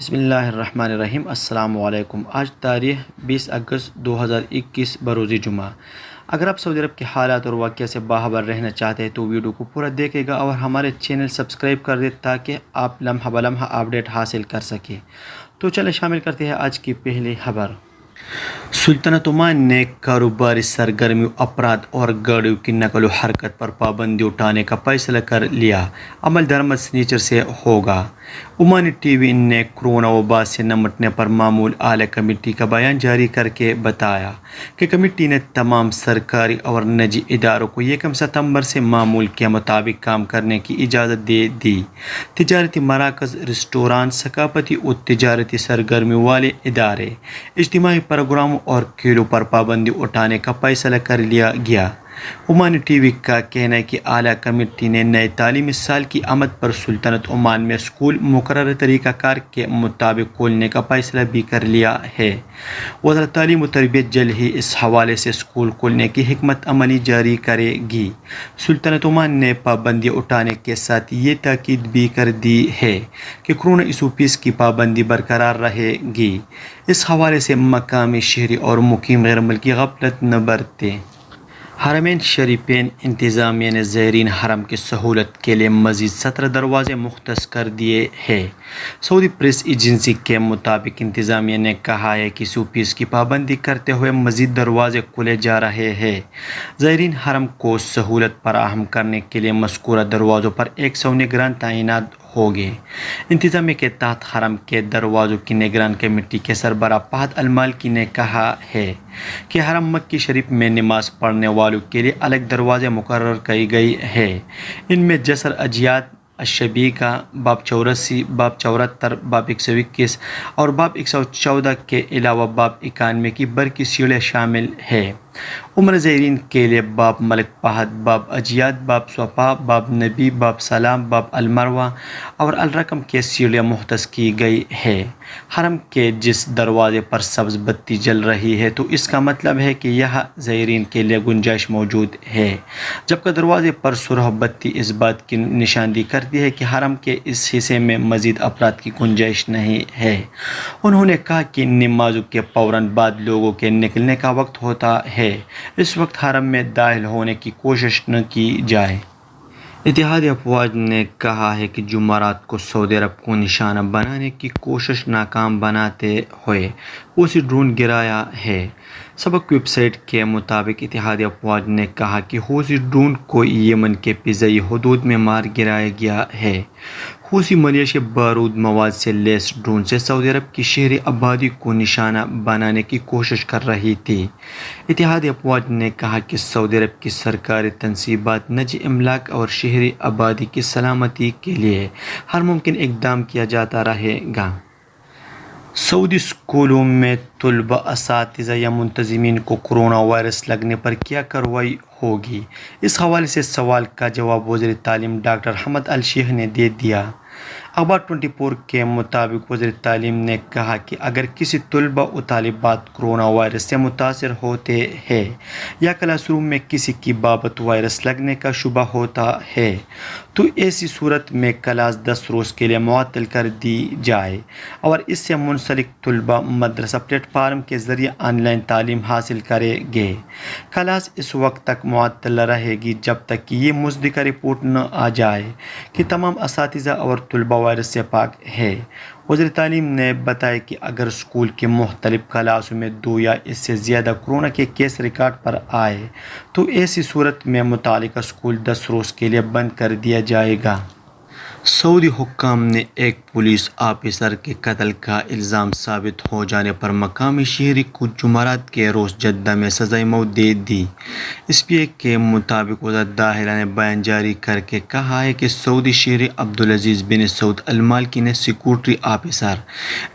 بسم اللہ الرحمن الرحیم۔ السلام علیکم۔ آج تاریخ 20 اگست 2021 بروز جمعہ۔ اگر آپ سعودی عرب کے حالات اور واقعہ سے باخبر رہنا چاہتے ہیں تو ویڈیو کو پورا دیکھے گا اور ہمارے چینل سبسکرائب کر دیں تاکہ آپ لمحہ بلمحہ اپڈیٹ حاصل کر سکیں۔ تو چلیں شامل کرتے ہیں آج کی پہلی خبر۔ سلطنت عمان نے کاروباری سرگرمیوں، افراد اور گاڑیوں کی نقل و حرکت پر پابندی اٹھانے کا فیصلہ کر لیا۔ عمل درآمد سنیچر سے ہوگا۔ عمانی ٹی وی نے کورونا وبا سے نمٹنے پر معمول اعلیٰ کمیٹی کا بیان جاری کر کے بتایا کہ کمیٹی نے تمام سرکاری اور نجی اداروں کو 1 ستمبر سے معمول کے مطابق کام کرنے کی اجازت دے دی۔ تجارتی مراکز، ریسٹوران، ثقافتی و تجارتی سرگرمیوں والے ادارے، اجتماعی پروگراموں اور کھیلوں پر پابندی اٹھانے کا فیصلہ کر لیا گیا۔ عمانی ٹی وی کا کہنا ہے کہ اعلیٰ کمیٹی نے نئے تعلیمی سال کی آمد پر سلطنت عمان میں اسکول مقررہ طریقہ کار کے مطابق کھولنے کا فیصلہ بھی کر لیا ہے۔ وزارت تعلیم و تربیت جلد ہی اس حوالے سے اسکول کھولنے کی حکمت عملی جاری کرے گی۔ سلطنت عمان نے پابندی اٹھانے کے ساتھ یہ تاکید بھی کر دی ہے کہ کورونا ایسوپیس کی پابندی برقرار رہے گی۔ اس حوالے سے مقامی شہری اور مقیم غیر ملکی غفلت نہ برتیں۔ حرمین شریفین انتظامیہ نے زائرین حرم کی سہولت کے لیے مزید 17 دروازے مختص کر دیے ہیں۔ سعودی پریس ایجنسی کے مطابق انتظامیہ نے کہا ہے کہ ایسوپیس کی پابندی کرتے ہوئے مزید دروازے کھولے جا رہے ہیں۔ زائرین حرم کو سہولت فراہم کرنے کے لیے مذکورہ دروازوں پر 100 نگران تعینات ہوں گے۔ انتظامیہ کے تحت حرم کے دروازوں کی نگران کمیٹی کے سربراہ فہد المالکی نے کہا ہے کہ حرم مکی شریف میں نماز پڑھنے والوں کے لیے الگ دروازے مقرر کیے گئے ہیں۔ ان میں جسر اجیاد الشبیکہ، باب 84، باب 74، باب 121 اور باب 114 کے علاوہ باب 91 کی برقی سیڑھیاں شامل ہیں۔ عمرہ زائرین کے لیے باب ملک فہد، باب اجیاد، باب صفا، باب نبی، باب سلام، باب المروہ اور الرقم کے سیڑھیاں مختص کی گئی ہیں۔ حرم کے جس دروازے پر سبز بتی جل رہی ہے تو اس کا مطلب ہے کہ یہاں زائرین کے لیے گنجائش موجود ہے، جبکہ دروازے پر سرخ بتی اس بات کی نشاندہی کرتی ہے کہ حرم کے اس حصے میں مزید افراد کی گنجائش نہیں ہے۔ انہوں نے کہا کہ نمازوں کے فوراً بعد لوگوں کے نکلنے کا وقت ہوتا ہے، اس وقت حرم میں داخل ہونے کی کوشش نہ کی جائے۔ اتحادی افواج نے کہا ہے کہ جمعرات کو سعودی عرب کو نشانہ بنانے کی کوشش ناکام بناتے ہوئے حوثی ڈرون گرایا ہے۔ سبق ویب سائٹ کے مطابق اتحادی افواج نے کہا کہ حوثی ڈرون کو یمن کے فضائی حدود میں مار گرایا گیا ہے۔ حوثی ملیشیا بارود مواد سے لیس ڈرون سے سعودی عرب کی شہری آبادی کو نشانہ بنانے کی کوشش کر رہی تھی۔ اتحادی افواج نے کہا کہ سعودی عرب کی سرکاری تنصیبات نجی املاک اور شہری آبادی کی سلامتی کے لیے ہر ممکن اقدام کیا جاتا رہے گا۔ سعودی اسکولوں میں طلباء، اساتذہ یا منتظمین کو کورونا وائرس لگنے پر کیا کارروائی ہوگی؟ اس حوالے سے سوال کا جواب وزیر تعلیم ڈاکٹر حمد الشیخ نے دے دیا۔ اخبار 24 کے مطابق وزیر تعلیم نے کہا کہ اگر کسی طلباء و طالبات کورونا وائرس سے متاثر ہوتے ہیں یا کلاس روم میں کسی کی بابت وائرس لگنے کا شبہ ہوتا ہے تو ایسی صورت میں کلاس 10 روز کے لیے معطل کر دی جائے اور اس سے منسلک طلباء مدرسہ پلیٹ فارم کے ذریعے آن لائن تعلیم حاصل کریں گے۔ کلاس اس وقت تک معطل رہے گی جب تک کہ یہ مصدقہ رپورٹ نہ آ جائے کہ تمام اساتذہ اور طلباء وائرس سے پاک ہے۔ وزیر تعلیم نے بتایا کہ اگر اسکول کی مختلف کلاسوں میں 2 یا اس سے زیادہ کورونا کے کیس ریکارڈ پر آئے تو ایسی صورت میں متعلقہ اسکول 10 روز کے لیے بند کر دیا جائے گا۔ سعودی حکام نے ایک پولیس آفیسر کے قتل کا الزام ثابت ہو جانے پر مقامی شہری کو جمعرات کے روز جدہ میں سزائے موت دے دی۔ ایس پی اے کے مطابق وزارت داخلہ نے بیان جاری کر کے کہا ہے کہ سعودی شہری عبدالعزیز بن سعود المالکی نے سیکورٹی آفیسر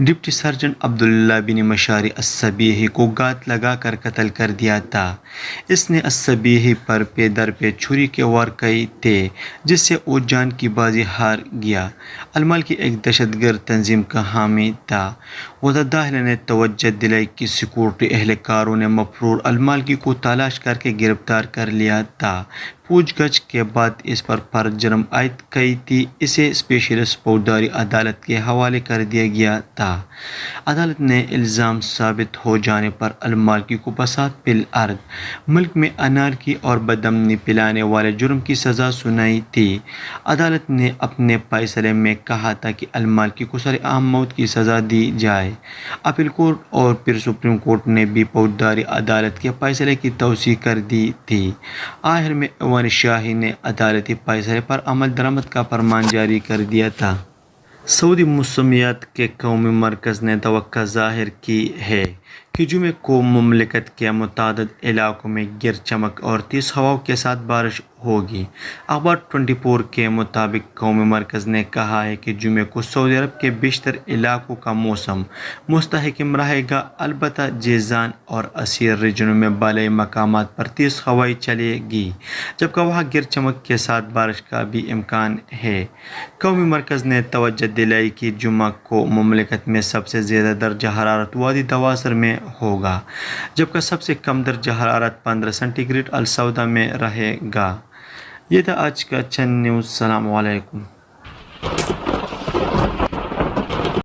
ڈپٹی سرجنٹ عبداللہ بن مشاری الصبیحی کو گھات لگا کر قتل کر دیا تھا۔ اس نے الصبیحی پر پے در پہ چھری کے وار کیے تھے جس سے وہ جان کی بازی ہار گیا۔ المالکی ایک دہشت گرد تنظیم کا حامی تھا۔ وزارت داخلہ نے توجہ دلائی کہ سیکورٹی اہلکاروں نے مفرور المالکی کو تلاش کر کے گرفتار کر لیا تھا۔ پوچھ گچھ کے بعد اس پر فرد جرم عائد کی تھی۔ اسے اسپیشلسٹ فوجداری عدالت کے حوالے کر دیا گیا تھا۔ عدالت نے الزام ثابت ہو جانے پر المالکی کو فساد فی الارض، ملک میں انارکی اور بدامنی پھیلانے والے جرم کی سزا سنائی تھی۔ عدالت نے اپنے فیصلے میں کہا تھا کہ المالکی کو سرعام موت کی سزا دی جائے۔ اپیل کورٹ اور پھر سپریم کورٹ نے بھی فوجداری عدالت کے فیصلے کی توثیق کر دی تھی۔ آخر میں ایوان شاہی نے عدالتی فیصلے پر عمل درآمد کا فرمان جاری کر دیا تھا۔ سعودی موسمیات کے قومی مرکز نے توقع ظاہر کی ہے کہ جمعے کو مملکت کے متعدد علاقوں میں گرج چمک اور تیز ہواؤں کے ساتھ بارش ہوگی۔ اخبار 24 کے مطابق قومی مرکز نے کہا ہے کہ جمعے کو سعودی عرب کے بیشتر علاقوں کا موسم مستحکم رہے گا، البتہ جیزان اور عسیر ریجنوں میں بالائی مقامات پر تیز ہوائیں چلے گی، جبکہ وہاں گرج چمک کے ساتھ بارش کا بھی امکان ہے۔ قومی مرکز نے توجہ دلائی کہ جمعہ کو مملکت میں سب سے زیادہ درجہ حرارت وادی دواسر میں ہوگا، جبکہ سب سے کم درجہ حرارت 15 سینٹی گریڈ السوداء میں رہے گا۔ یہ تھا آج کا چند نیوز۔ السلام علیکم۔